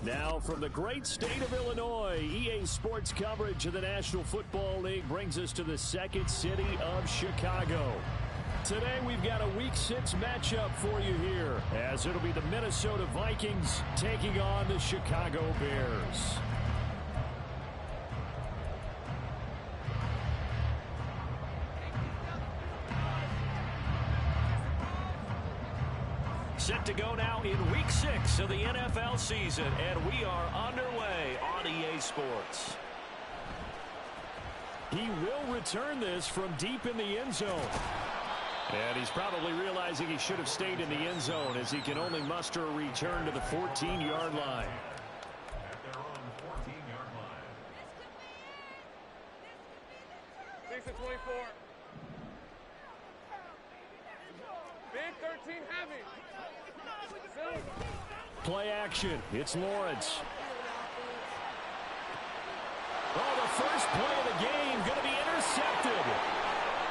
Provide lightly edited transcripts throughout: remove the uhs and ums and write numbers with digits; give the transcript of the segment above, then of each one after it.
Now from the great state of Illinois, EA Sports coverage of the National Football League brings us to the second city of Chicago. Today we've got a Week 6 matchup for you here, as it'll be the Minnesota Vikings taking on the Chicago Bears. Set to go now in Week 6 of the NFL season, and we are underway on EA Sports. He will return this from deep in the end zone. And he's probably realizing he should have stayed in the end zone, as he can only muster a return to the 14-yard line. 6 to 24. Big 13 heavy. Play action. It's Lawrence. Oh, the first play of the game going to be intercepted.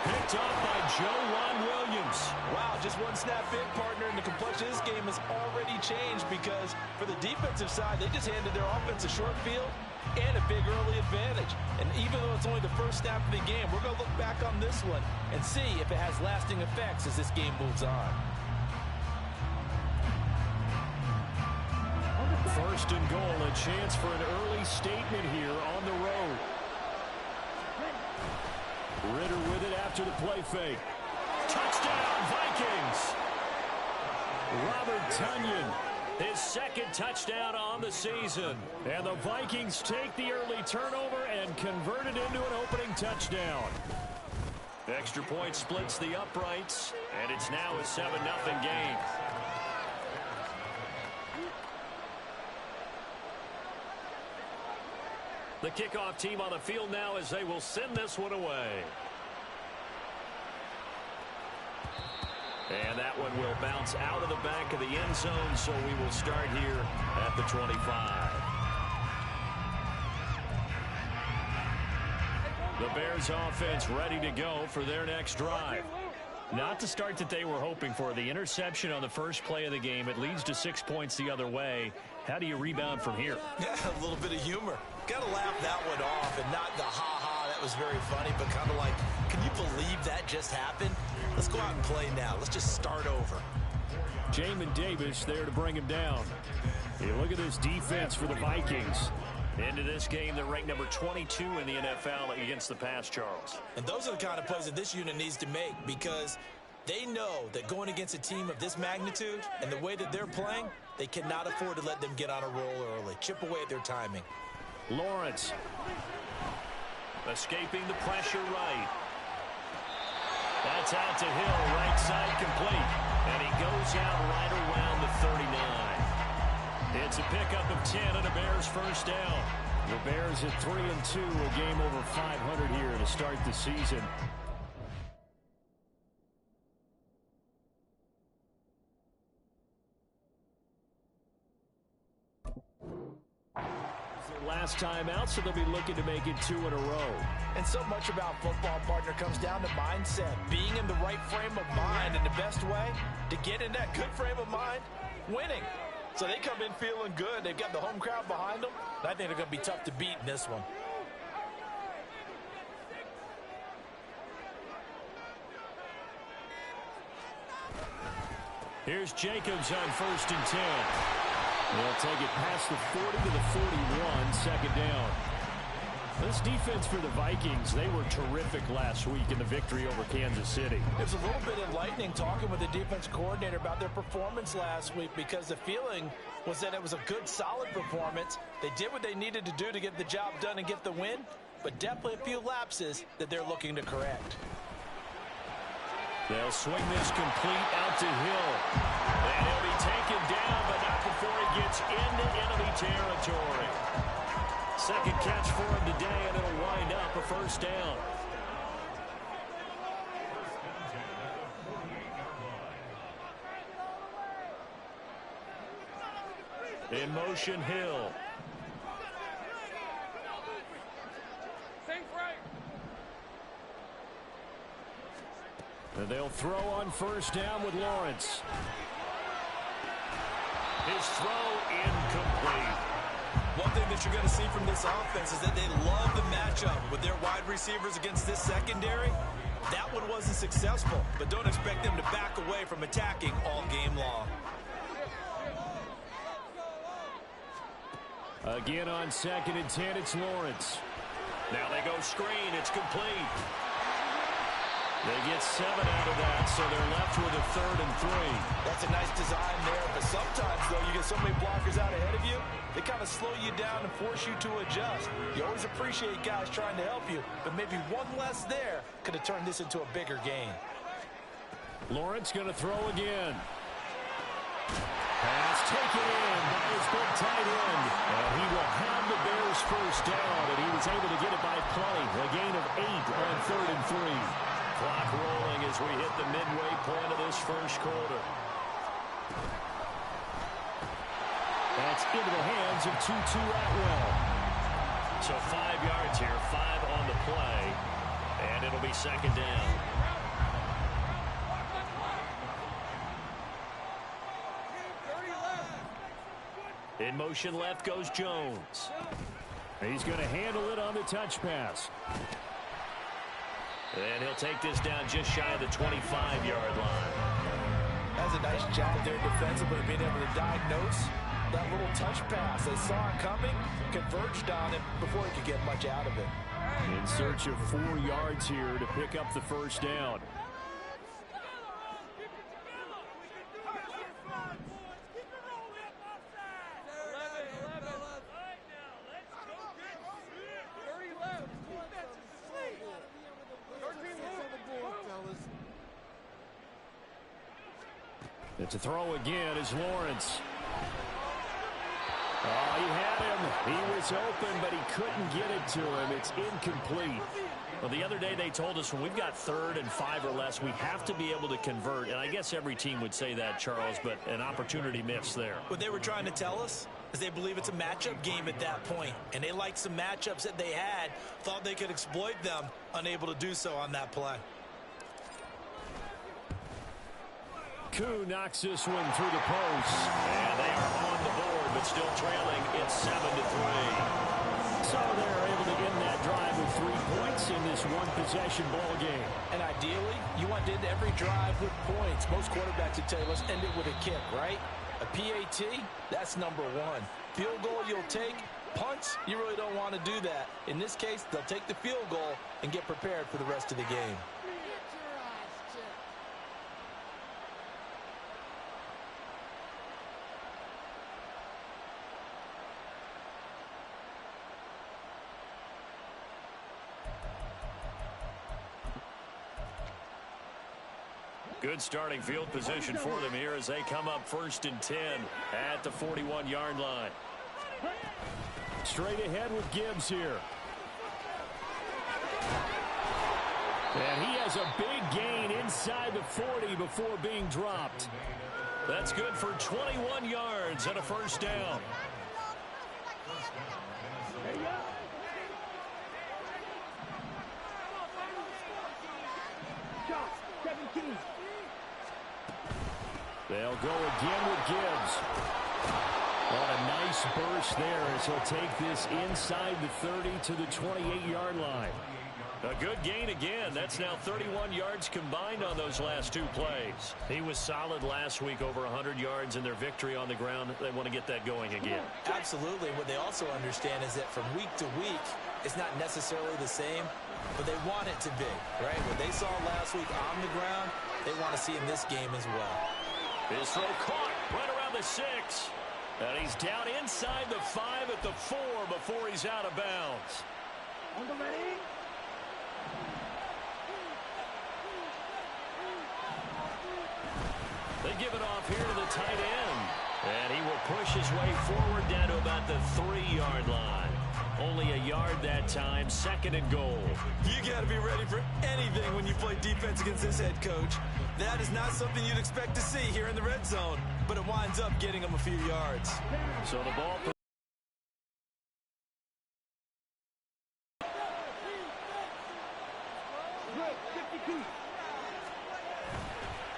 Picked off by Juwan Williams. Wow, just one snap big, partner, and the complexion of this game has already changed because for the defensive side, they just handed their offense a short field and a big early advantage. And even though it's only the first snap of the game, we're going to look back on this one and see if it has lasting effects as this game moves on. First and goal, a chance for an early statement here on the road. Ritter with it after the play fake. Touchdown, Vikings! Robert Tonyan, his second touchdown on the season. And the Vikings take the early turnover and convert it into an opening touchdown. Extra point splits the uprights, and it's now a 7-0 game. The kickoff team on the field now as they will send this one away. And that one will bounce out of the back of the end zone, so we will start here at the 25. The Bears offense ready to go for their next drive. Not the start that they were hoping for. The interception on the first play of the game. It leads to 6 points the other way. How do you rebound from here? Yeah, a little bit of humor. Got to laugh that one off and not the ha-ha, that was very funny, but kind of like, can you believe that just happened? Let's go out and play now. Let's just start over. Jamin Davis there to bring him down. Hey, look at this defense for the Vikings. Into this game, they're ranked number 22 in the NFL against the pass, Charles. And those are the kind of plays that this unit needs to make because they know that going against a team of this magnitude and the way that they're playing, they cannot afford to let them get on a roll early. Chip away at their timing. Lawrence escaping the pressure right. That's out to Hill, right side complete. And he goes out right around the 39. It's a pickup of 10 and a Bears first down. The Bears at 3-2, a game over 500 here to start the season. Last time out, so they'll be looking to make it 2 in a row. And so much about football, partner, comes down to mindset. Being in the right frame of mind, and the best way to get in that good frame of mind, winning. So they come in feeling good. They've got the home crowd behind them. I think they're going to be tough to beat in this one. Here's Jacobs on 1st and 10. They'll take it past the 40 to the 41, second down. This defense for the Vikings, they were terrific last week in the victory over Kansas City. It was a little bit enlightening talking with the defense coordinator about their performance last week because the feeling was that it was a good, solid performance. They did what they needed to do to get the job done and get the win, but definitely a few lapses that they're looking to correct. They'll swing this complete out to Hill. And he'll be taken down, but not before he gets into enemy territory. Second catch for him today, and it'll wind up a first down. In motion, Hill. And they'll throw on first down with Lawrence. His throw incomplete. One thing that you're going to see from this offense is that they love the matchup with their wide receivers against this secondary. That one wasn't successful, but don't expect them to back away from attacking all game long. Again on 2nd and 10, it's Lawrence. Now they go screen. It's complete. They get 7 out of that, so they're left with a 3rd and 3. That's a nice design there, but sometimes, though, you get so many blockers out ahead of you, they kind of slow you down and force you to adjust. You always appreciate guys trying to help you, but maybe one less there could have turned this into a bigger game. Lawrence going to throw again. Pass taken in by his big tight end. And he will have the Bears first down, and he was able to get it by plenty. A gain of 8 on 3rd and Clock rolling as we hit the midway point of this first quarter. That's into the hands of Tutu Atwell. So 5 yards here, 5 on the play, and it'll be second down. In motion left goes Jones. He's going to handle it on the touch pass. And he'll take this down just shy of the 25-yard line. That's a nice job there defensively, being able to diagnose that little touch pass. They saw it coming, converged on it before he could get much out of it. In search of 4 yards here to pick up the first down. To throw again is Lawrence. Oh, he had him. He was open, but he couldn't get it to him. It's incomplete. Well, the other day they told us when we've got 3rd and 5 or less, we have to be able to convert. And I guess every team would say that, Charles, but an opportunity missed there. What they were trying to tell us is they believe it's a matchup game at that point. And they liked some matchups that they had, thought they could exploit them, unable to do so on that play. Koo knocks this one through the post. And they are on the board, but still trailing. It's 7-3. So they're able to end that drive with 3 points in this one-possession ball game. And ideally, you want to end every drive with points. Most quarterbacks would tell you, let's end it with a kick, right? A PAT, that's number 1. Field goal you'll take. Punts, you really don't want to do that. In this case, they'll take the field goal and get prepared for the rest of the game. Good starting field position for them here as they come up 1st and 10 at the 41-yard line. Straight ahead with Gibbs here. And he has a big gain inside the 40 before being dropped. That's good for 21 yards and a first down. They'll go again with Gibbs. What a nice burst there as he'll take this inside the 30 to the 28-yard line. A good gain again. That's now 31 yards combined on those last 2 plays. He was solid last week, over 100 yards in their victory on the ground. They want to get that going again. Absolutely. What they also understand is that from week to week, it's not necessarily the same, but they want it to be, right? What they saw last week on the ground, they want to see in this game as well. His throw caught right around the 6. And he's down inside the 5 at the 4 before he's out of bounds. They give it off here to the tight end. And he will push his way forward down to about the 3-yard line. Only a yard that time, 2nd and goal. You got to be ready for anything when you play defense against this head coach. That is not something you'd expect to see here in the red zone, but it winds up getting him a few yards. So the ball...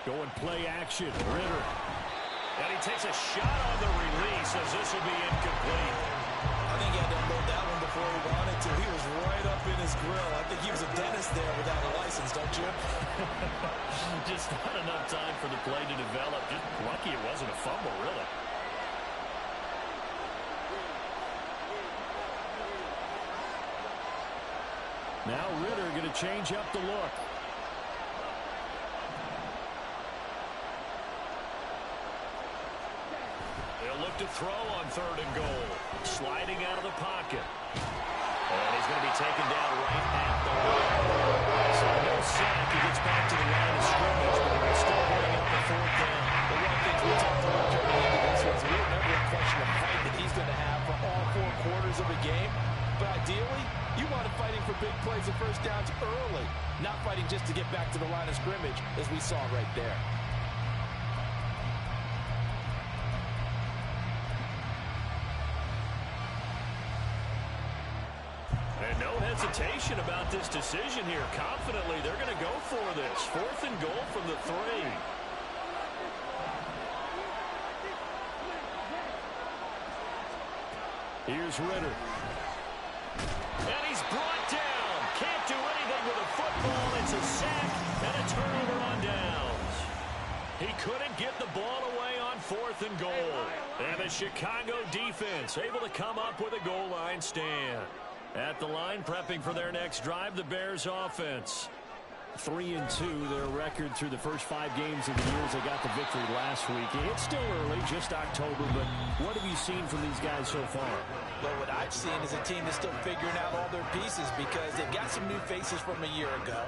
Going play action, Ritter. And he takes a shot on the release as this will be incomplete. I think he had to unload that one before he wanted to. He was right up in his grill. I think he was a dentist there without a license, don't you? Just not enough time for the play to develop. Just lucky it wasn't a fumble, really. Now Ritter going to change up the look. They'll look to throw on 3rd and goal. Sliding out of the pocket. And he's going to be taken down right at the line. So no sack. He gets back to the line of scrimmage, but he'll still bring up the 4th down. The one thing we talked about during the end of this was we're never in question of height that he's going to have for all 4 quarters of a game. But ideally, you want him fighting for big plays and first downs early, not cockfighting just to get back to the line of scrimmage, as we saw right there. And no hesitation about this decision here. Confidently, they're going to go for this. 4th and goal from the 3. Here's Ritter. And he's brought down. Can't do anything with a football. It's a sack and a turnover on downs. He couldn't get the ball away on 4th and goal. And the Chicago defense able to come up with a goal line stand. At the line, prepping for their next drive, the Bears offense. 3-2, their record through the first 5 games of the year as they got the victory last week. It's still early, just October, but what have you seen from these guys so far? Well, what I've seen is a team that's still figuring out all their pieces because they've got some new faces from a year ago,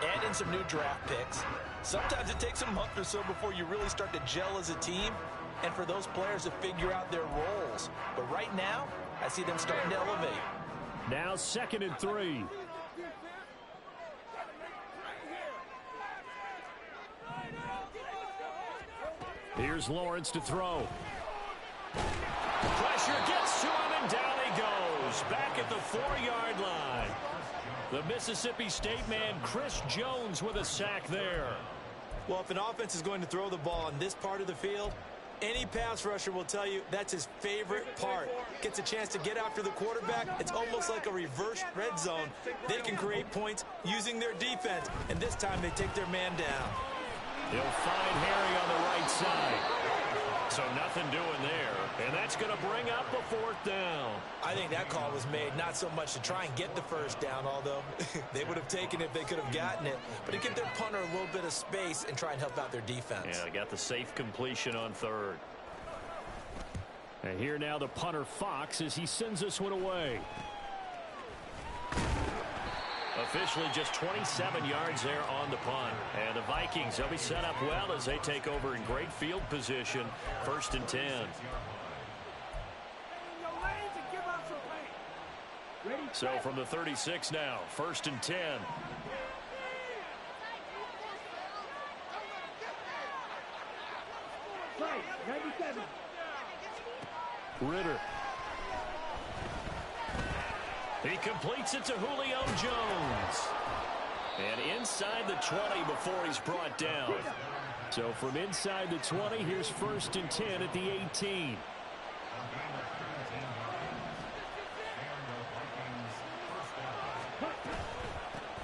add in some new draft picks. Sometimes it takes a month or so before you really start to gel as a team and for those players to figure out their roles. But right now, I see them starting to elevate. Now 2nd and 3. Here's Lawrence to throw. Pressure gets to him, and down he goes. Back at the 4-yard line. The Mississippi State man, Chris Jones, with a sack there. Well, if an offense is going to throw the ball on this part of the field, any pass rusher will tell you that's his favorite part. Gets a chance to get after the quarterback. It's almost like a reverse red zone. They can create points using their defense, and this time they take their man down. He'll find Harry on the right side. So nothing doing there, and that's going to bring up a 4th down. I think that call was made not so much to try and get the first down, although they would have taken it if they could have gotten it, but to give their punter a little bit of space and try and help out their defense. Yeah, they got the safe completion on 3rd. And here now the punter Fox as he sends this one away. Officially just 27 yards there on the punt. And the Vikings, they'll be set up well as they take over in great field position. 1st and 10. So from the 36 now, 1st and 10. Ritter. He completes it to Julio Jones. And inside the 20 before he's brought down. So from inside the 20, here's 1st and 10 at the 18.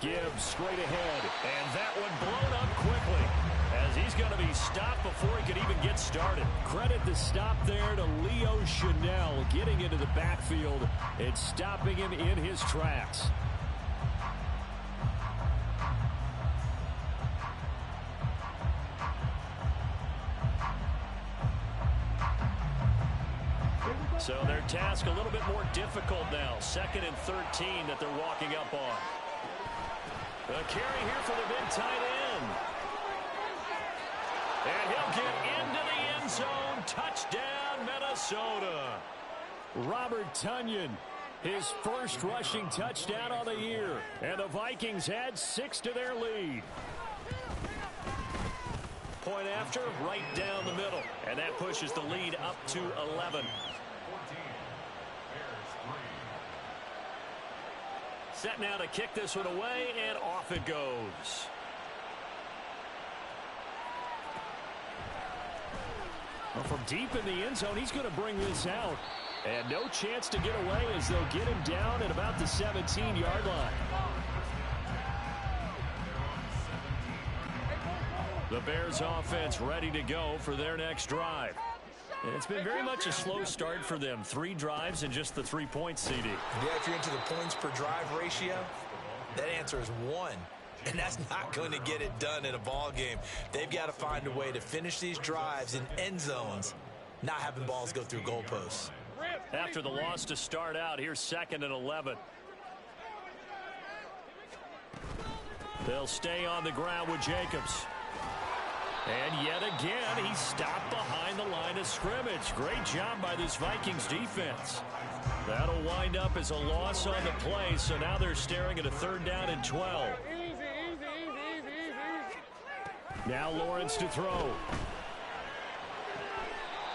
Gibbs straight ahead. And that one blown up quickly, as he's going to be stopped before he could even get started. Credit the stop there to Leo Chanel, getting into the backfield and stopping him in his tracks. So their task a little bit more difficult now. 2nd and 13 that they're walking up on. A carry here for the big tight end. And he'll get into the end zone. Touchdown, Minnesota. Robert Tonyan, his first rushing touchdown on the year. And the Vikings add 6 to their lead. Point after, right down the middle. And that pushes the lead up to 11. Set now to kick this one away, and off it goes. Well, from deep in the end zone, he's going to bring this out. And no chance to get away as they'll get him down at about the 17-yard line. The Bears offense ready to go for their next drive. And it's been very much a slow start for them. 3 drives and just the 3 points, CD. Yeah, if you're into the points per drive ratio, that answer is 1. And that's not going to get it done in a ball game. They've got to find a way to finish these drives in end zones, not having balls go through goalposts. After the loss to start out, here's 2nd and 11. They'll stay on the ground with Jacobs. And yet again, he's stopped behind the line of scrimmage. Great job by this Vikings defense. That'll wind up as a loss on the play, so now they're staring at a 3rd down and 12. Easy, easy. Now Lawrence to throw.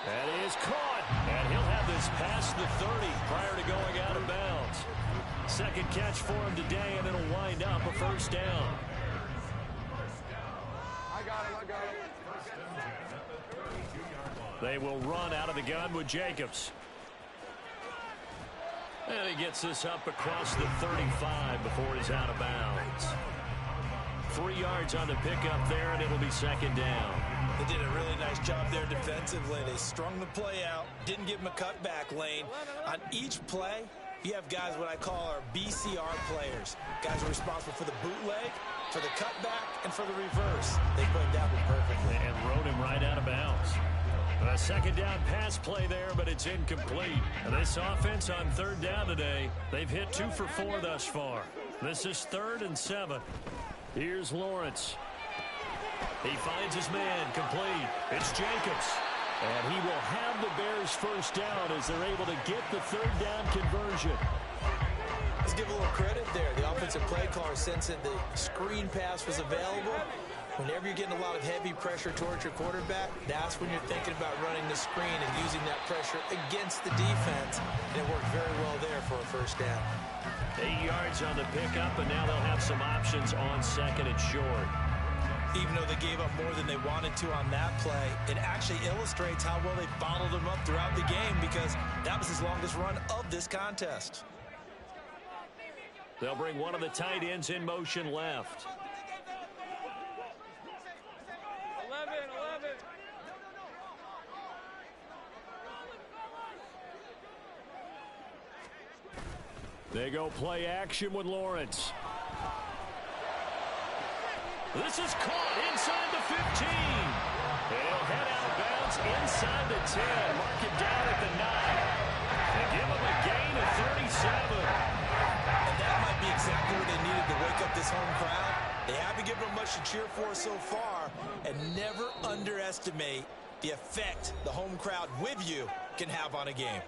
That is caught. And he'll have this past the 30 prior to going out of bounds. Second catch for him today, and it'll wind up a first down. I got it. They will run out of the gun with Jacobs. And he gets this up across the 35 before he's out of bounds. 3 yards on the pickup there, and it'll be second down. They did a really nice job there defensively. They strung the play out, didn't give him a cutback lane. On each play, you have guys what I call our BCR players. Guys are responsible for the bootleg, for the cutback, and for the reverse. They played that one perfectly. And rode him right out of bounds. A second down pass play there, but it's incomplete. And this offense on third down today, they've hit 2 for 4 thus far. This is 3rd and 7. Here's Lawrence. He finds his man, complete. It's Jacobs. And he will have the Bears first down as they're able to get the third down conversion. Let's give a little credit there. The offensive play caller sensed that the screen pass was available. Whenever you're getting a lot of heavy pressure towards your quarterback, that's when you're thinking about running the screen and using that pressure against the defense. And it worked very well there for a first down. 8 yards on the pickup, and now they'll have some options on second and short. Even though they gave up more than they wanted to on that play, it actually illustrates how well they bottled them up throughout the game, because that was his longest run of this contest. They'll bring one of the tight ends in motion left. 11. They go play action with Lawrence. This is caught inside the 15. He'll head out of bounds inside the 10. Mark it down at the 9. They give him a gain of 37. And that might be exactly what they needed to wake up this home crowd. They haven't given them much to cheer for so far. And never underestimate the effect the home crowd with you can have on a game.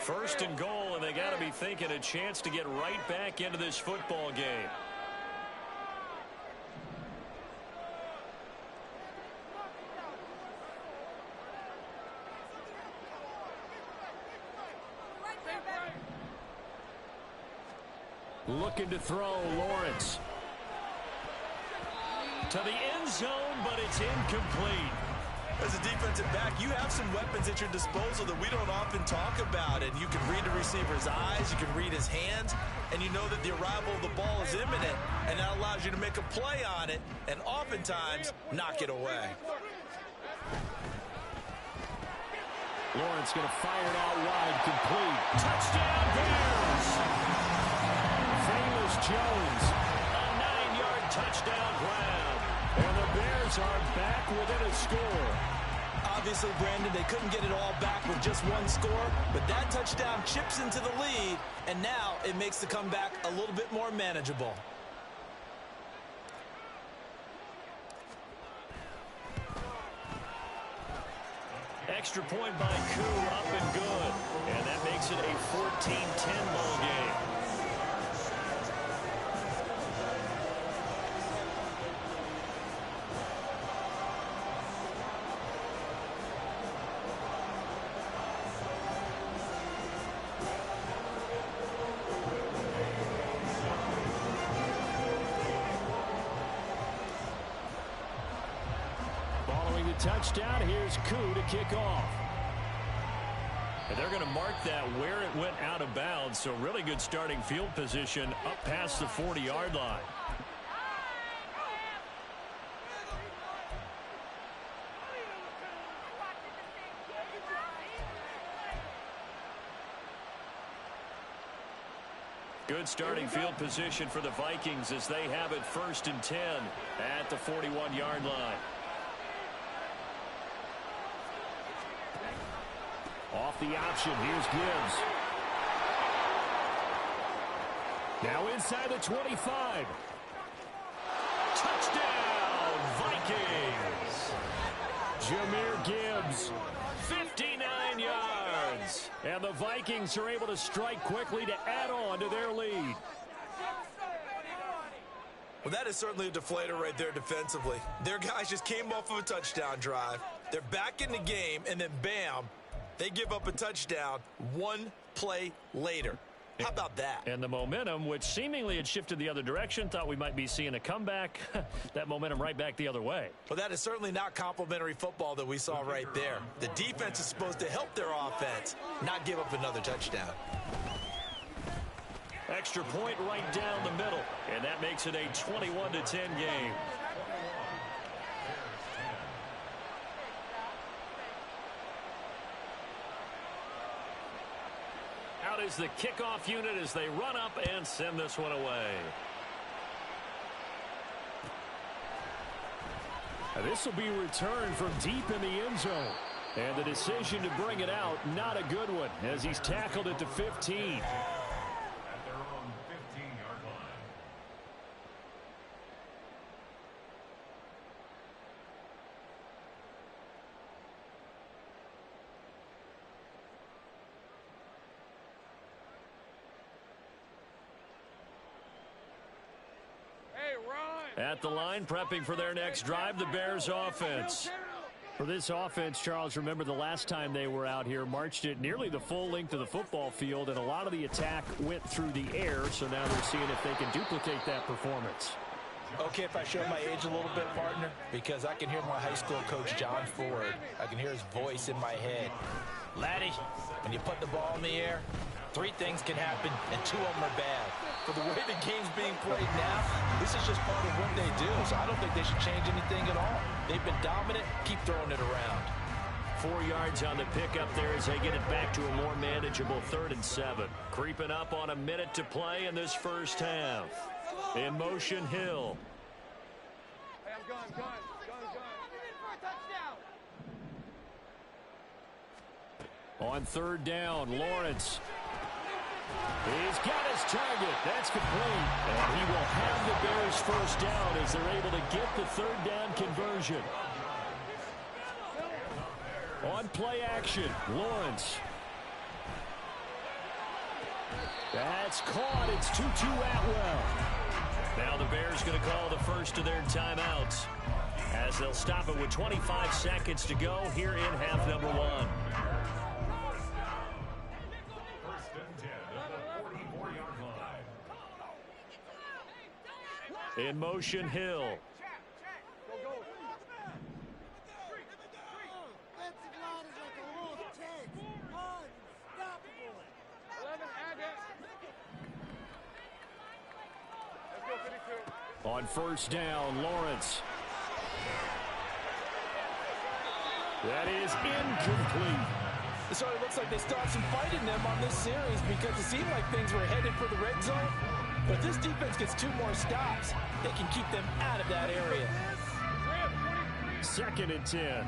First and goal, and they got to be thinking a chance to get right back into this football game. Looking to throw, Lawrence. To the end zone, but it's incomplete. As a defensive back, you have some weapons at your disposal that we don't often talk about. And you can read the receiver's eyes, you can read his hands, and you know that the arrival of the ball is imminent, and that allows you to make a play on it and oftentimes knock it away. Lawrence going to fire it out wide, complete. Touchdown, Bears! Famous Jones, a 9-yard touchdown grab. And the Bears are back within a score. Obviously, Brandon, they couldn't get it all back with just one score, but that touchdown chips into the lead, and now it makes the comeback a little bit more manageable. Extra point by Koo, up and good. And that makes it a 14-10 ball game. Touchdown. Here's Koo to kick off. And they're going to mark that where it went out of bounds. So really good starting field position up past the 40-yard line. Good starting field position for the Vikings as they have it 1st and 10 at the 41-yard line. Off the option, here's Gibbs. Now inside the 25. Touchdown, Vikings! Jahmyr Gibbs, 59 yards. And the Vikings are able to strike quickly to add on to their lead. Well, that is certainly a deflator right there defensively. Their guys just came off of a touchdown drive. They're back in the game, and then bam, they give up a touchdown one play later. How about that? And the momentum, which seemingly had shifted the other direction, thought we might be seeing a comeback. That momentum right back the other way. Well, that is certainly not complimentary football that we saw right there. The defense is supposed to help their offense, not give up another touchdown. Extra point right down the middle, and that makes it a 21-10 game. Out is the kickoff unit as they run up and send this one away. This will be returned from deep in the end zone. And the decision to bring it out, not a good one, as he's tackled at the 15. At the line, prepping for their next drive, the Bears offense. For this offense, Charles, remember the last time they were out here, marched it nearly the full length of the football field, and a lot of the attack went through the air, so now they're seeing if they can duplicate that performance. Okay, if I show my age a little bit, partner, because I can hear my high school coach, John Ford. I can hear his voice in my head. Laddie, when you put the ball in the air, 3 things can happen, and 2 of them are bad. For the way the game's being played now, this is just part of what they do, so I don't think they should change anything at all. They've been dominant. Keep throwing it around. 4 yards on the pickup there as they get it back to a more manageable 3rd and 7. Creeping up on a minute to play in this first half. In motion, Hill. Hey, I'm gun. On 3rd down, Lawrence. He's got his target. That's complete. And he will have the Bears first down as they're able to get the 3rd down conversion. On play action, Lawrence. That's caught. It's 2-2 Atwell. Now the Bears going to call the first of their timeouts as they'll stop it with 25 seconds to go here in half number 1. In motion, Hill. On 1st down, Lawrence. That is incomplete. So it looks like they still have some fight in them on this series because it seemed like things were headed for the red zone. But this defense gets 2 more stops. They can keep them out of that area. 2nd and 10.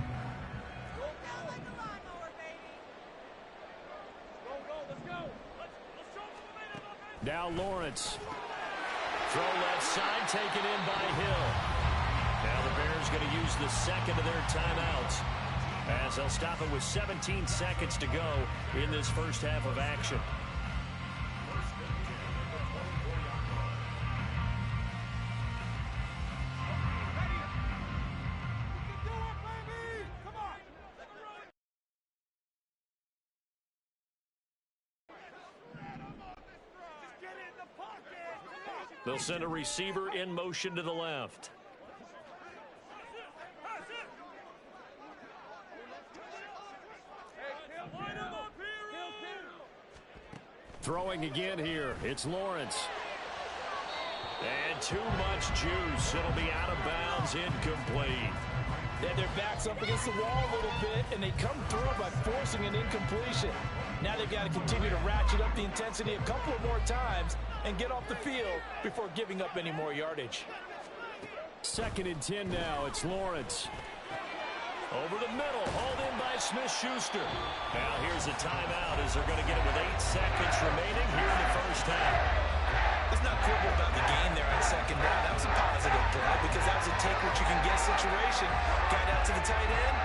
Now Lawrence. Throw left side, taken in by Hill. Now the Bears going to use the 2nd of their timeouts as they'll stop it with 17 seconds to go in this first half of action. They'll send a receiver in motion to the left. Throwing again here. It's Lawrence. And too much juice. It'll be out of bounds, incomplete. They had their backs up against the wall a little bit, and they come through by forcing an incompletion. Now they've got to continue to ratchet up the intensity a couple of more times and get off the field before giving up any more yardage. 2nd and 10 now. It's Lawrence. Over the middle, hauled in by Smith-Schuster. Now here's a timeout as they're going to get it with 8 seconds remaining here in the first half. Let's not quibble about the gain there on 2nd down. That was a positive play because that was a take-what-you-can-get situation. Got out to the tight end.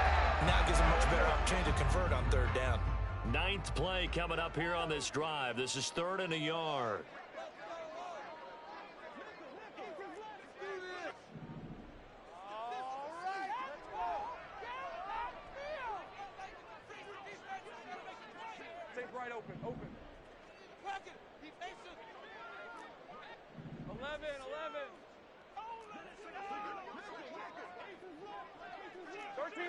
Now gives a much better opportunity to convert on 3rd down. Ninth play coming up here on this drive. This is 3rd and a yard. Take right open. 11. 13,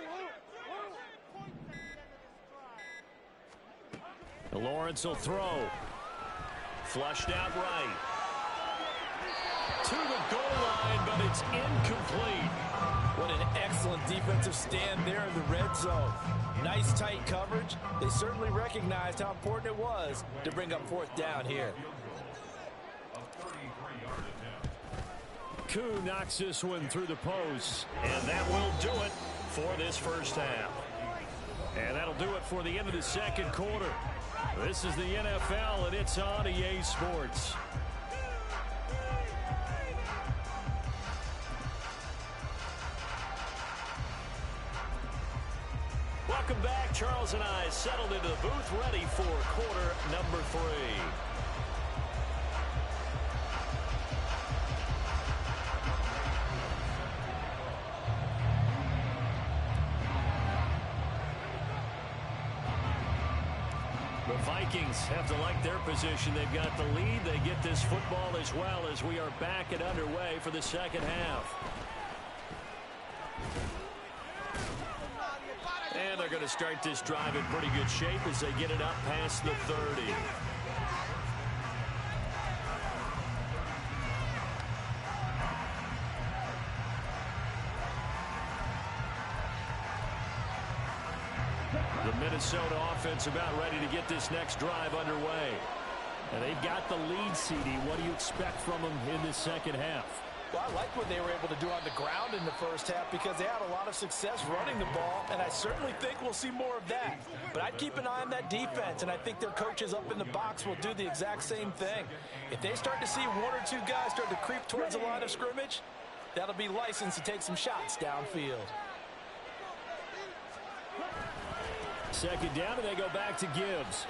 Lawrence will throw. Flushed out right. To the goal line, but it's incomplete. What an excellent defensive stand there in the red zone. Nice tight coverage. They certainly recognized how important it was to bring up 4th down here. Koo knocks this one through the post, and that will do it for this first half. And that'll do it for the end of the second quarter. This is the NFL, and it's on EA Sports. Welcome back. Charles and I settled into the booth, ready for quarter number 3. The Vikings have to like their position. They've got the lead. They get this football as well as we are back and underway for the second half. And they're going to start this drive in pretty good shape as they get it up past the 30. The Minnesota offense about ready to get this next drive underway. And they've got the lead, CD. What do you expect from them in this second half? Well, I like what they were able to do on the ground in the first half because they had a lot of success running the ball, and I certainly think we'll see more of that. But I'd keep an eye on that defense, and I think their coaches up in the box will do the exact same thing. If they start to see 1 or 2 guys start to creep towards the line of scrimmage, that'll be licensed to take some shots downfield. Second down, and they go back to Gibbs.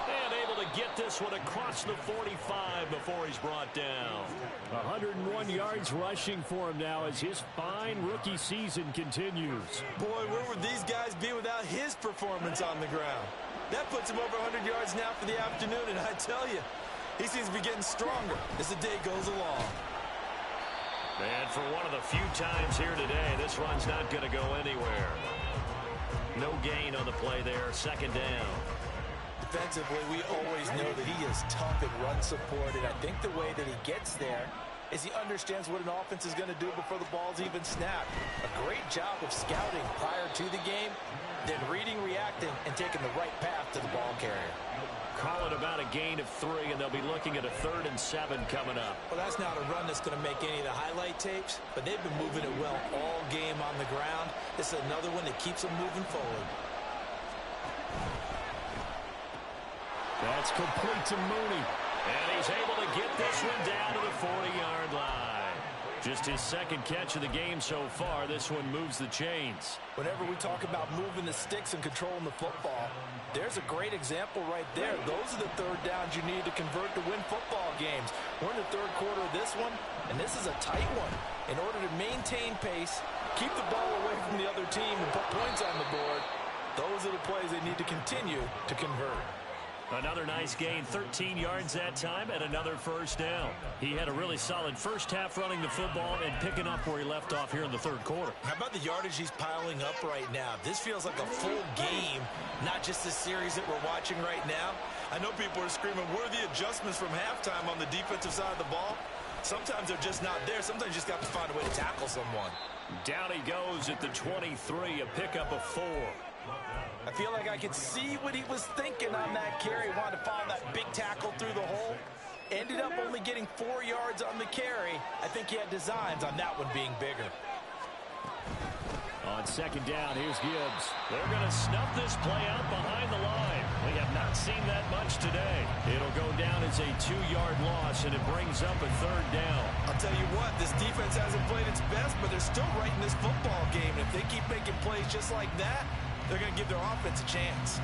And able to get this one across the 45 before he's brought down. 101 yards rushing for him now as his fine rookie season continues. Boy, where would these guys be without his performance on the ground? That puts him over 100 yards now for the afternoon, and I tell you, he seems to be getting stronger as the day goes along. And for one of the few times here today, this run's not going to go anywhere. No gain on the play there. Second down. Defensively, we always know that he is tough in run support, and I think the way that he gets there is he understands what an offense is going to do before the ball's even snapped. A great job of scouting prior to the game, then reading, reacting, and taking the right path to the ball carrier. Call it about a gain of 3, and they'll be looking at a 3rd and 7 coming up. Well, that's not a run that's going to make any of the highlight tapes, but they've been moving it well all game on the ground. This is another one that keeps them moving forward. That's complete to Mooney. And he's able to get this one down to the 40-yard line. Just his second catch of the game so far. This one moves the chains. Whenever we talk about moving the sticks and controlling the football, there's a great example right there. Those are the 3rd downs you need to convert to win football games. We're in the 3rd quarter of this one, and this is a tight one. In order to maintain pace, keep the ball away from the other team, and put points on the board, those are the plays they need to continue to convert. Another nice gain, 13 yards that time, and another first down. He had a really solid first half running the football and picking up where he left off here in the 3rd quarter. How about the yardage he's piling up right now? This feels like a full game, not just the series that we're watching right now. I know people are screaming, where are the adjustments from halftime on the defensive side of the ball? Sometimes they're just not there. Sometimes you just got to find a way to tackle someone. Down he goes at the 23, a pickup of 4. I feel like I could see what he was thinking on that carry. He wanted to follow that big tackle through the hole. Ended up only getting 4 yards on the carry. I think he had designs on that one being bigger. On second down, here's Gibbs. They're going to snuff this play out behind the line. We have not seen that much today. It'll go down as a 2-yard loss, and it brings up a 3rd down. I'll tell you what, this defense hasn't played its best, but they're still right in this football game. If they keep making plays just like that, they're going to give their offense a chance.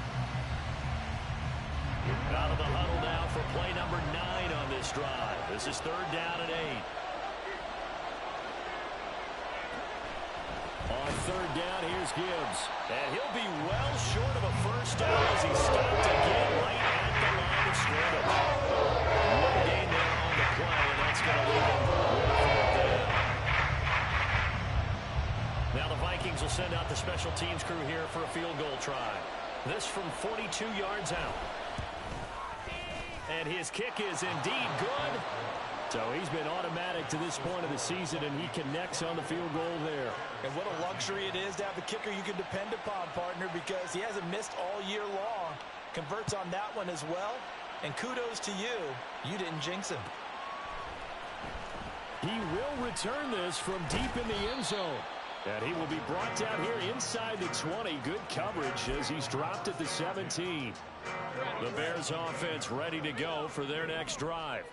Out of the huddle now for play number 9 on this drive. This is 3rd down and 8. On 3rd down, here's Gibbs. And he'll be well short of a first down as he stopped again right at the line of scrimmage. No gain there on the play, and that's going to leave him with 4th down. Now the Vikings will send out the special teams crew here for a field goal try. This from 42 yards out. And his kick is indeed good. So he's been automatic to this point of the season, and he connects on the field goal there. And what a luxury it is to have a kicker you can depend upon, partner, because he hasn't missed all year long. Converts on that one as well. And kudos to you. You didn't jinx him. He will return this from deep in the end zone. And he will be brought down here inside the 20. Good coverage as he's dropped at the 17. The Bears offense ready to go for their next drive.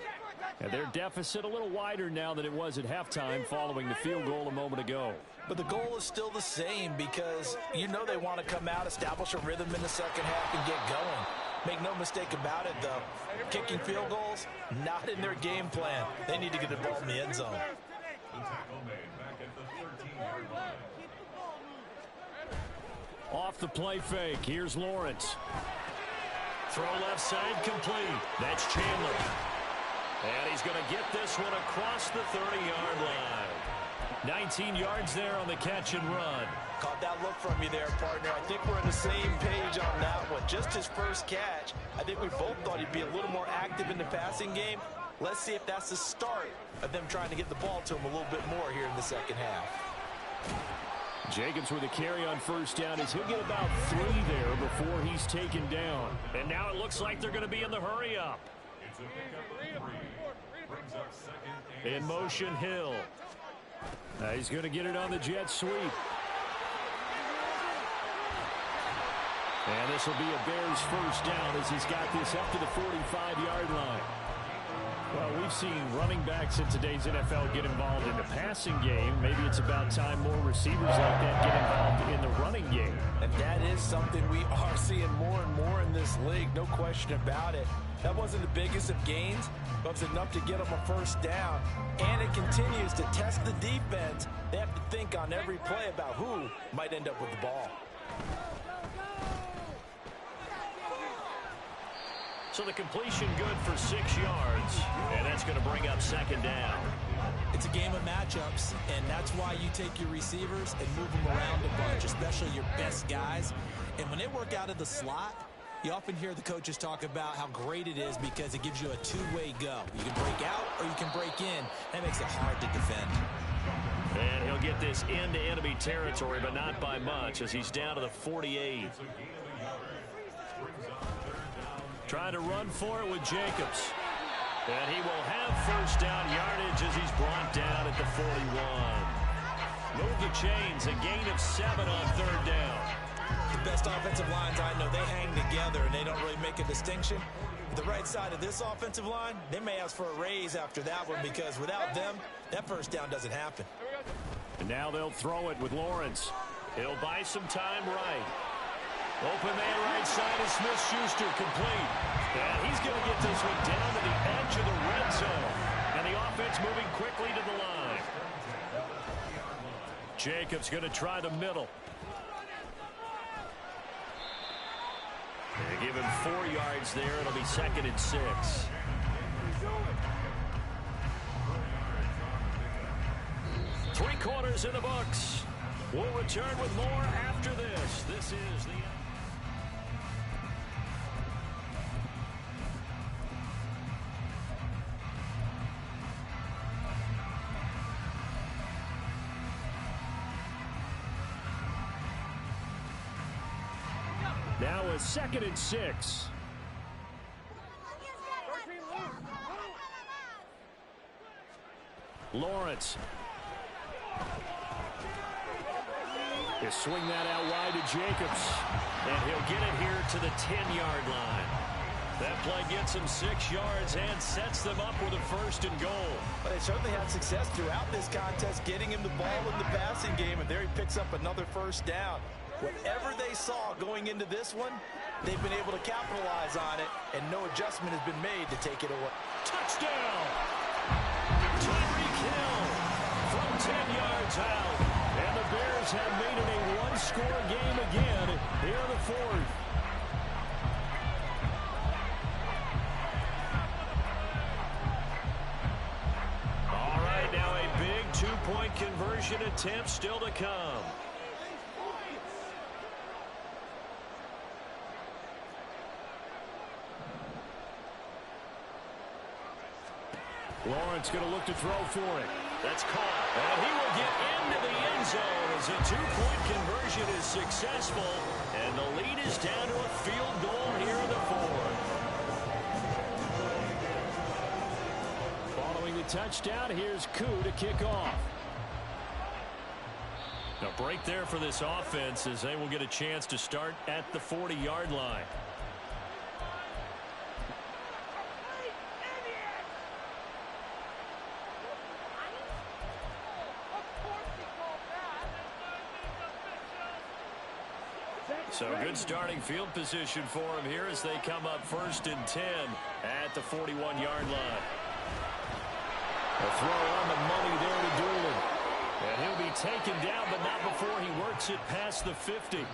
And their deficit a little wider now than it was at halftime following the field goal a moment ago. But the goal is still the same because you know they want to come out, establish a rhythm in the second half, and get going. Make no mistake about it, though. Kicking field goals, not in their game plan. They need to get the ball in the end zone. Off the play fake, here's Lawrence. Throw left side complete. That's Chandler. And he's going to get this one across the 30-yard line. 19 yards there on the catch and run. Caught that look from you there, partner. I think we're on the same page on that one. Just his first catch. I think we both thought he'd be a little more active in the passing game. Let's see if that's the start of them trying to get the ball to him a little bit more here in the second half. Jacobs with a carry on first down as he'll get about 3 there before he's taken down. And now it looks like they're going to be in the hurry up. In motion, Hill. He's going to get it on the jet sweep. And this will be a Bears first down as he's got this up to the 45-yard line. Well, we've seen running backs in today's NFL get involved in the passing game. Maybe it's about time more receivers like that get involved in the running game. And that is something we are seeing more and more in this league, no question about it. That wasn't the biggest of gains, but it was enough to get them a first down. And it continues to test the defense. They have to think on every play about who might end up with the ball. So the completion good for 6 yards, and that's going to bring up second down. It's a game of matchups, and that's why you take your receivers and move them around a bunch, especially your best guys. And when they work out of the slot, you often hear the coaches talk about how great it is because it gives you a two-way go. You can break out or you can break in. That makes it hard to defend. And he'll get this into enemy territory, but not by much as he's down to the 48. Trying to run for it with Jacobs. And he will have first down yardage as he's brought down at the 41. Move the chains, a gain of 7 on third down. The best offensive lines I know, they hang together and they don't really make a distinction. The right side of this offensive line, they may ask for a raise after that one because without them, that first down doesn't happen. And now they'll throw it with Lawrence. He'll buy some time right. Open man right side is Smith-Schuster complete. And he's going to get this one down to the edge of the red zone. And the offense moving quickly to the line. Jacobs going to try the middle. They give him 4 yards there. It'll be 2nd and 6. Three quarters in the books. We'll return with more after this. This is the... Now a 2nd and 6. Lawrence. He'll swing that out wide to Jacobs. And he'll get it here to the 10-yard line. That play gets him 6 yards and sets them up with a 1st and goal. But they certainly had success throughout this contest, getting him the ball in the passing game, and there he picks up another first down. Whatever they saw going into this one, they've been able to capitalize on it, and no adjustment has been made to take it away. Touchdown! Tyreek Hill from 10 yards out. And the Bears have made it a one-score game again here in the fourth. All right, now a big two-point conversion attempt still to come. Lawrence going to look to throw for it. That's caught. And he will get into the end zone as a two-point conversion is successful. And the lead is down to a field goal here in the fourth. Following the touchdown, here's Koo to kick off. A break there for this offense as they will get a chance to start at the 40-yard line. So good starting field position for him here as they come up 1st and 10 at the 41-yard line. A throw on the money there to Doolin. And he'll be taken down, but not before he works it past the 50.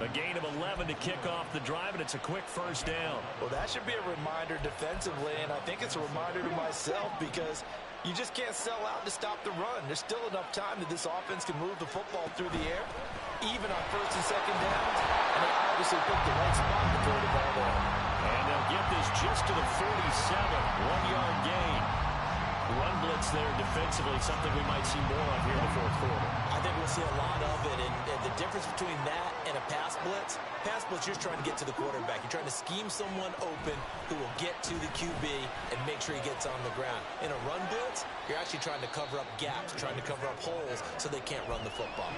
A gain of 11 to kick off the drive, and it's a quick first down. Well, that should be a reminder defensively, and I think it's a reminder to myself because you just can't sell out to stop the run. There's still enough time that this offense can move the football through the air, even on 1st and 2nd downs, and they obviously picked the right spot to throw the ball there. And they'll get this just to the 47, 1-yard gain. Run blitz there defensively, something we might see more of here in the fourth quarter. I think we'll see a lot of it, and the difference between that and a pass blitz, you're trying to get to the quarterback. You're trying to scheme someone open who will get to the QB and make sure he gets on the ground. In a run blitz, you're actually trying to cover up gaps, trying to cover up holes so they can't run the football.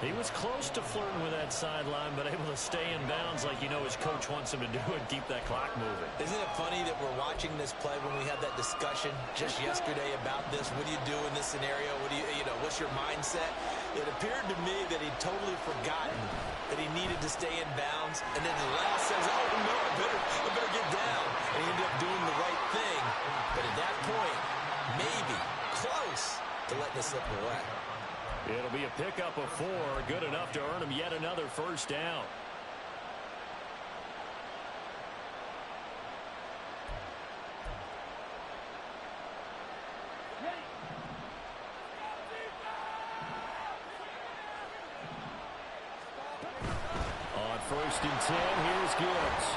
He was close to flirting with that sideline, but able to stay in bounds like you know his coach wants him to do and keep that clock moving. Isn't it funny that we're watching this play when we had that discussion just yesterday about this? What do you do in this scenario? What do you know, what's your mindset? It appeared to me that he'd totally forgotten that he needed to stay in bounds, and then the last says, oh, no, I better get down. And he ended up doing the right thing. But at that point, maybe close to letting it slip away. It'll be a pickup of 4, good enough to earn him yet another first down. On 1st and 10, here's Gibbs.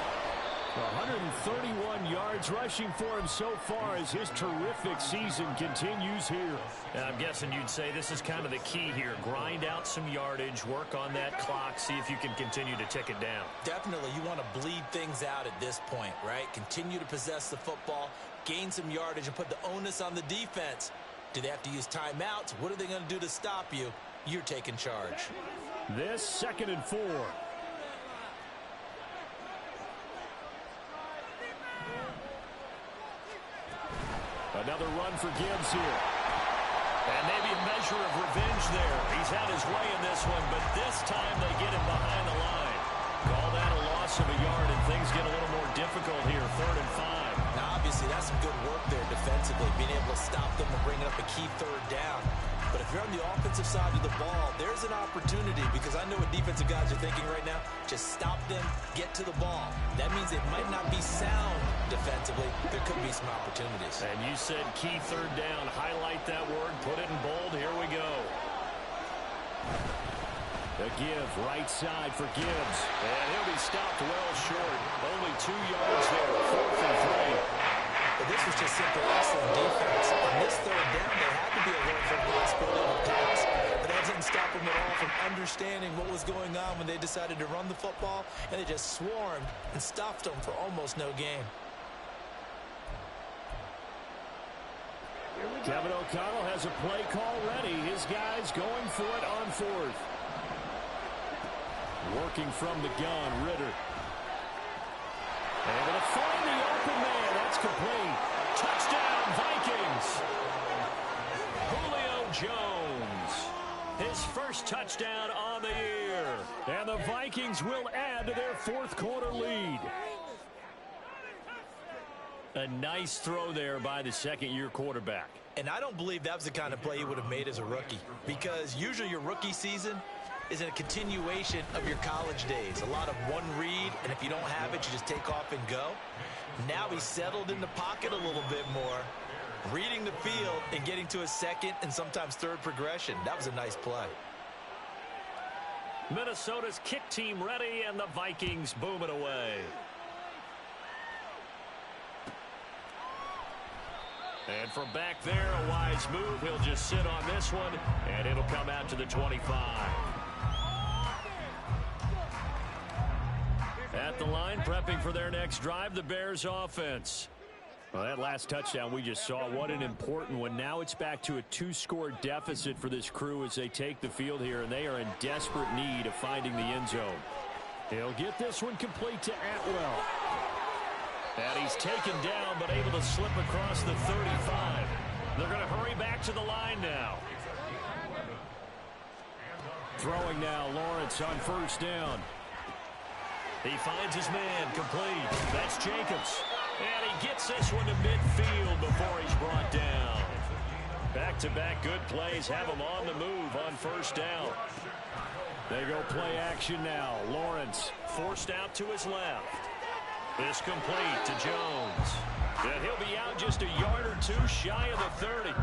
131 yards rushing for him so far as his terrific season continues here. And I'm guessing you'd say this is kind of the key here. Grind out some yardage, work on that clock, see if you can continue to tick it down. Definitely, you want to bleed things out at this point, right? Continue to possess the football, gain some yardage, and put the onus on the defense. Do they have to use timeouts? What are they going to do to stop you? You're taking charge. This 2nd and 4. Another run for Gibbs here. And maybe a measure of revenge there. He's had his way in this one, but this time they get him behind the line. Call that a loss of a yard, and things get a little more difficult here. 3rd and 5. Now, obviously, that's some good work there defensively, being able to stop them and bring up a key 3rd down. But if you're on the offensive side of the ball, there's an opportunity because I know what defensive guys are thinking right now. Just stop them, get to the ball. That means it might not be sound defensively. There could be some opportunities. And you said key 3rd down. Highlight that word. Put it in bold. Here we go. A give, right side for Gibbs. And he'll be stopped well short. Only 2 yards there. 4th and 3. But this was just simple excellent defense. On this 3rd down, they had to be alert for the possibility of a pass. But that didn't stop them at all from understanding what was going on when they decided to run the football, and they just swarmed and stuffed them for almost no gain. Kevin O'Connell has a play call ready. His guys going for it on 4th. Working from the gun, Ritter. Able to find the open man. That's complete. Touchdown, Vikings. Julio Jones. his first touchdown on the year. And the Vikings will add to their fourth quarter lead. A nice throw there by the second-year quarterback. And I don't believe that was the kind of play he would have made as a rookie, because usually your rookie season is a continuation of your college days. A lot of one read, and if you don't have it, you just take off and go. Now he's settled in the pocket a little bit more, reading the field and getting to a second and sometimes third progression. That was a nice play. Minnesota's kick team ready, and the Vikings boom it away. And from back there, a wise move. He'll just sit on this one, and it'll come out to the 25. At the line, prepping for their next drive, the Bears offense. Well, that last touchdown we just saw, what an important one. Now it's back to a 2-score deficit for this crew as they take the field here, and they are in desperate need of finding the end zone. He'll get this one complete to Atwell. And he's taken down, but able to slip across the 35. They're going to hurry back to the line now. Throwing now, Lawrence on first down. He finds his man, complete. That's Jacobs. And he gets this one to midfield before he's brought down. Back-to-back good plays have him on the move on first down. They go play action now. Lawrence forced out to his left. This complete to Jones. And he'll be out just a yard or two shy of the 30.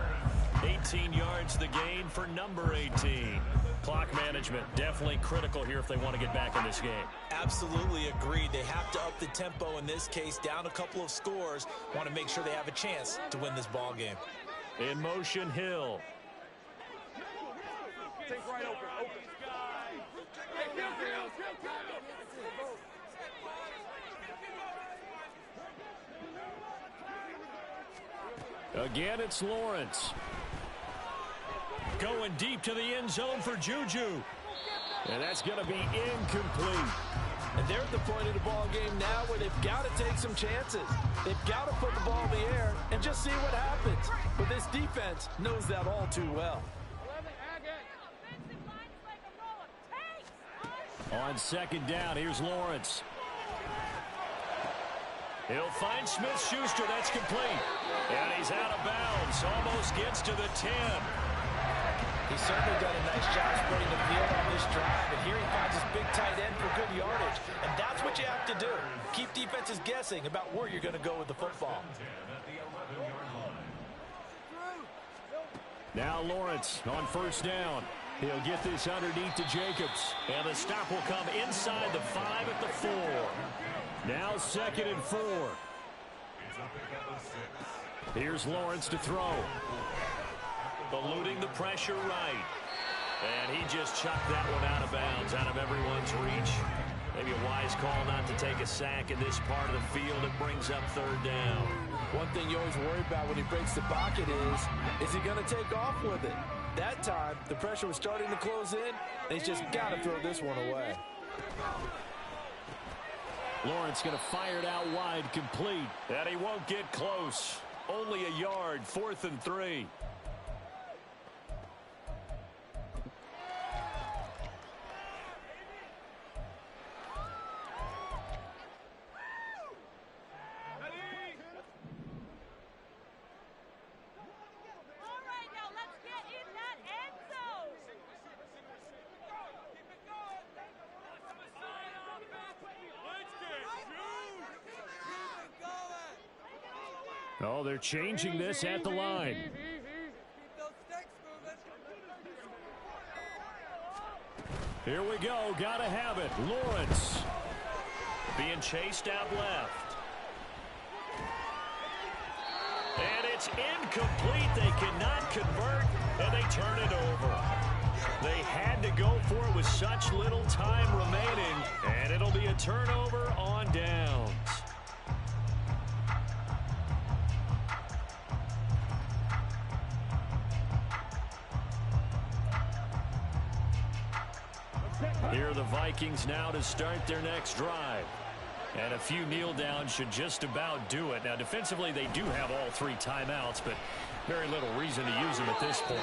18 yards the gain for number 18. Clock management definitely critical here if they want to get back in this game. Absolutely agreed. They have to up the tempo in this case, down a couple of scores. Want to make sure they have a chance to win this ball game. In motion, Hill. Take right open. Again, it's Lawrence. Going deep to the end zone for Juju. And that's going to be incomplete. And they're at the point of the ball game now where they've got to take some chances. They've got to put the ball in the air and just see what happens. But this defense knows that all too well. On second down, here's Lawrence. He'll find Smith-Schuster. That's complete. And he's out of bounds. Almost gets to the 10. He's certainly done a nice job spreading the field on this drive. And here he finds his big tight end for good yardage. And that's what you have to do. Keep defenses guessing about where you're going to go with the football. Now Lawrence on first down. He'll get this underneath to Jacobs. And the stop will come inside the 5 at the 4. Now 2nd and 4. Here's Lawrence to throw. Eluding the pressure right. And he just chucked that one out of bounds, out of everyone's reach. Maybe a wise call not to take a sack in this part of the field. It brings up 3rd down. One thing you always worry about when he breaks the pocket is he going to take off with it? That time, the pressure was starting to close in, and he's just got to throw this one away. Lawrence going to fire it out wide, complete. And he won't get close. Only a yard, 4th and 3. Oh, they're changing this at the line. Here we go. Gotta have it. Lawrence being chased out left. And it's incomplete. They cannot convert, and they turn it over. They had to go for it with such little time remaining, and it'll be a turnover on downs. Here are the Vikings now to start their next drive. And a few kneel downs should just about do it. Now, defensively, they do have all 3 timeouts, but very little reason to use them at this point.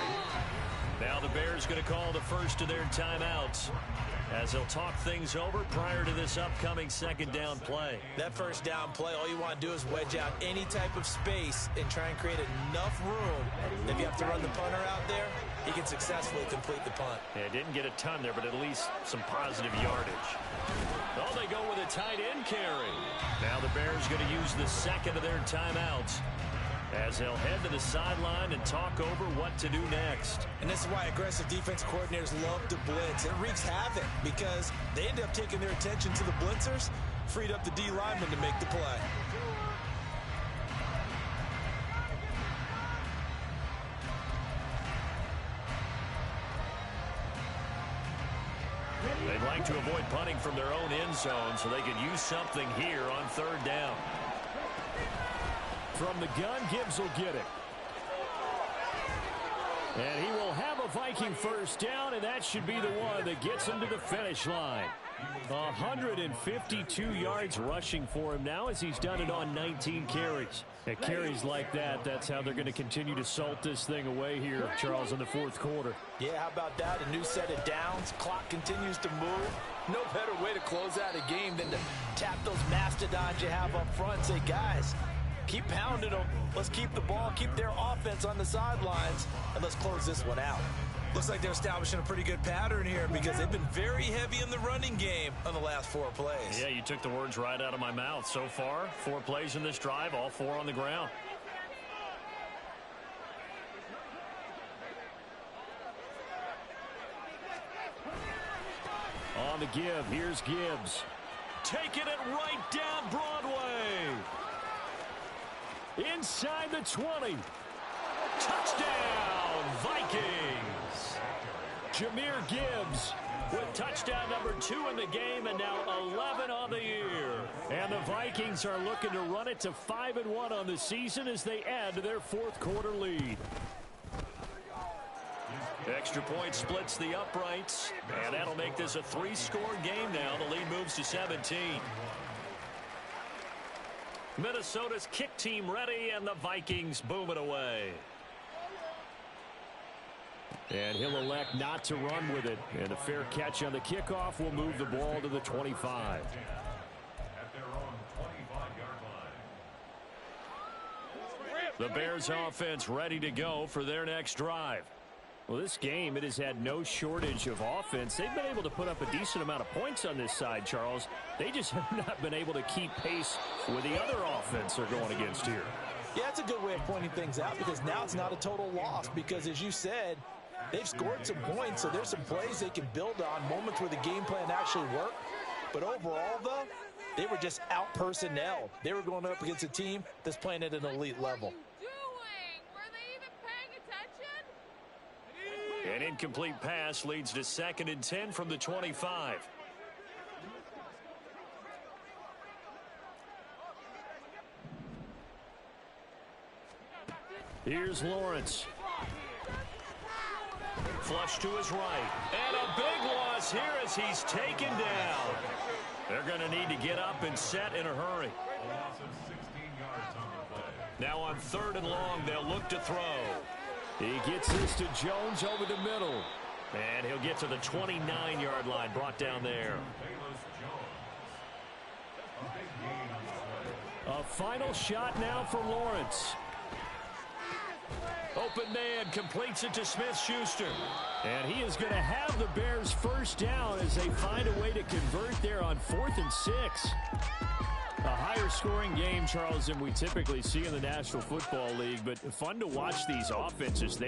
Now the Bears going to call the first of their timeouts as they'll talk things over prior to this upcoming second down play. That first down play, all you want to do is wedge out any type of space and try and create enough room. If you have to run the punter out there, he can successfully complete the punt. Yeah, didn't get a ton there, but at least some positive yardage. Oh, they go with a tight end carry. Now the Bears going to use the second of their timeouts as they'll head to the sideline and talk over what to do next. And this is why aggressive defense coordinators love to blitz. It wreaks havoc because they end up taking their attention to the blitzers, freed up the D lineman to make the play. They'd like to avoid punting from their own end zone so they could use something here on third down. From the gun, Gibbs will get it. And he will have a Viking first down, and that should be the one that gets him to the finish line. 152 yards rushing for him now as he's done it on 19 carries. At carries like that, that's how they're going to continue to salt this thing away here, Charles, in the fourth quarter. Yeah, how about that? A new set of downs. Clock continues to move. No better way to close out a game than to tap those mastodons you have up front and say, guys, keep pounding them. Let's keep the ball, keep their offense on the sidelines, and let's close this one out. Looks like they're establishing a pretty good pattern here because they've been very heavy in the running game on the last 4 plays. Yeah, you took the words right out of my mouth. So far, 4 plays in this drive, all 4 on the ground. On the give, here's Gibbs. Taking it right down Broadway. Inside the 20. Touchdown, Vikings. Jahmyr Gibbs with touchdown number 2 in the game and now 11 on the year. And the Vikings are looking to run it to 5-1 on the season as they add to their fourth quarter lead. Extra point splits the uprights, and that'll make this a 3-score game now. The lead moves to 17. Minnesota's kick team ready, and the Vikings boom it away. And he'll elect not to run with it. And a fair catch on the kickoff will move the ball to the 25. The Bears offense ready to go for their next drive. Well, this game, it has had no shortage of offense. They've been able to put up a decent amount of points on this side, Charles. They just have not been able to keep pace with the other offense they're going against here. Yeah, that's a good way of pointing things out because now it's not a total loss because, as you said, they've scored some points, so there's some plays they can build on, moments where the game plan actually worked. But overall, though, they were just out-personnel. They were going up against a team that's playing at an elite level. An incomplete pass leads to 2nd and 10 from the 25. Here's Lawrence. Flush to his right. And a big loss here as he's taken down. They're going to need to get up and set in a hurry. Now on 3rd and long, they'll look to throw. He gets this to Jones over the middle. And he'll get to the 29-yard line, brought down there. A final shot now for Lawrence. Open man completes it to Smith-Schuster. And he is going to have the Bears first down as they find a way to convert there on 4th and 6. A higher scoring game, Charles, than we typically see in the National Football League, but fun to watch these offenses.